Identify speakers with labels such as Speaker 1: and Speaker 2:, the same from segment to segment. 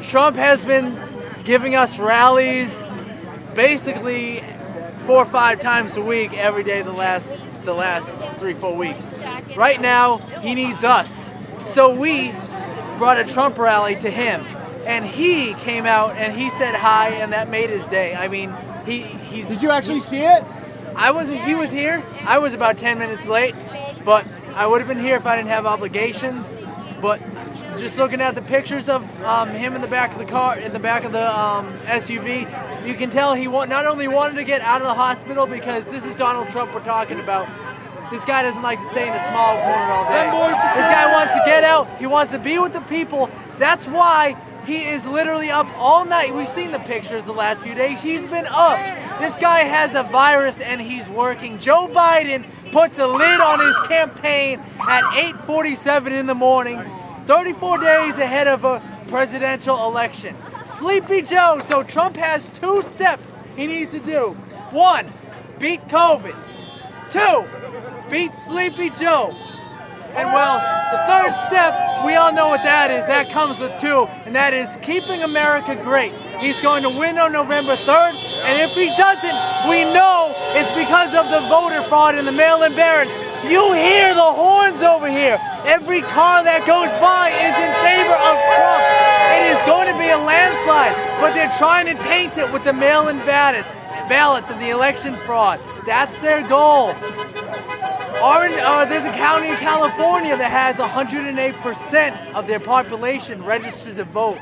Speaker 1: Trump has been giving us rallies basically 4 or 5 times a week every day the last 3-4 weeks. Right now, he needs us. So we brought a Trump rally to him, and he came out and he said hi, and that made his day. I mean, he's.
Speaker 2: Did you actually see it?
Speaker 1: He was here. I was about 10 minutes late, but I would have been here if I didn't have obligations. But just looking at the pictures of him in the back of the car, in the back of the SUV, you can tell he not only wanted to get out of the hospital, because this is Donald Trump we're talking about. This guy doesn't like to stay in a small corner all day. This guy wants to get out. He wants to be with the people. That's why he is literally up all night. We've seen the pictures the last few days. He's been up. This guy has a virus and he's working. Joe Biden puts a lid on his campaign at 8:47 in the morning, 34 days ahead of a presidential election. Sleepy Joe. So Trump has 2 steps he needs to do. 1, beat COVID. 2, beat Sleepy Joe. And well, the 3rd step, we all know what that is. That comes with 2, and that is keeping America great. He's going to win on November 3rd, and if he doesn't, we know it's because of the voter fraud and the mail-in ballots. You hear the horns over here. Every car that goes by is in favor of Trump. It is going to be a landslide, but they're trying to taint it with the mail-in ballots and the election fraud. That's their goal. There's a county in California that has 108% of their population registered to vote.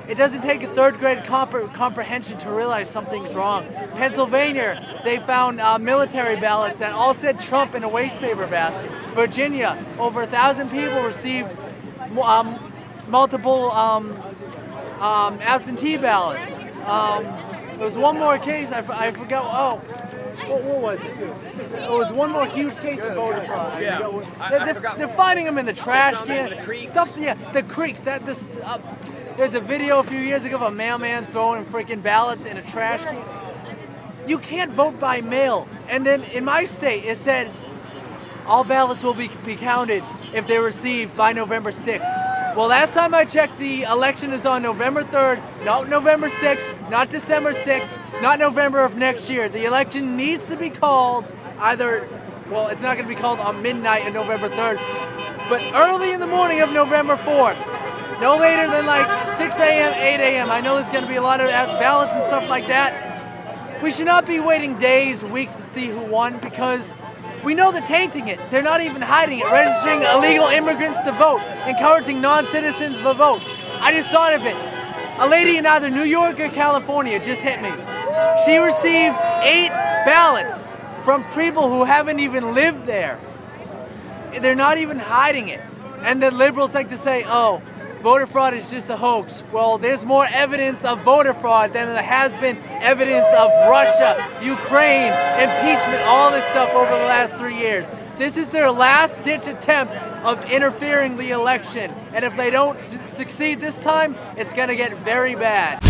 Speaker 1: It doesn't take a 3rd grade comprehension to realize something's wrong. Pennsylvania, they found military ballots that all said Trump in a waste paper basket. Virginia, over 1,000 people received multiple absentee ballots. There was one more case, I forgot, what was it? It was one more huge case of voter fraud.
Speaker 2: Yeah.
Speaker 1: They're finding them in the trash can. The creeks. There's a video a few years ago of a mailman throwing freaking ballots in a trash can. You can't vote by mail. And then in my state, it said all ballots will be counted if they're received by November 6th. Well, last time I checked, the election is on November 3rd, not November 6th, not December 6th, not November of next year. The election needs to be called it's not going to be called on midnight on November 3rd, but early in the morning of November 4th. No later than like 6 a.m., 8 a.m. I know there's going to be a lot of ballots and stuff like that. We should not be waiting days, weeks to see who won, because we know they're tainting it. They're not even hiding it. Registering illegal immigrants to vote, encouraging non-citizens to vote. I just thought of it. A lady in either New York or California just hit me. She received 8 ballots from people who haven't even lived there. They're not even hiding it. And the liberals like to say, oh, voter fraud is just a hoax. Well, there's more evidence of voter fraud than there has been evidence of Russia, Ukraine, impeachment, all this stuff over the last 3 years. This is their last-ditch attempt of interfering the election. And if they don't succeed this time, it's going to get very bad.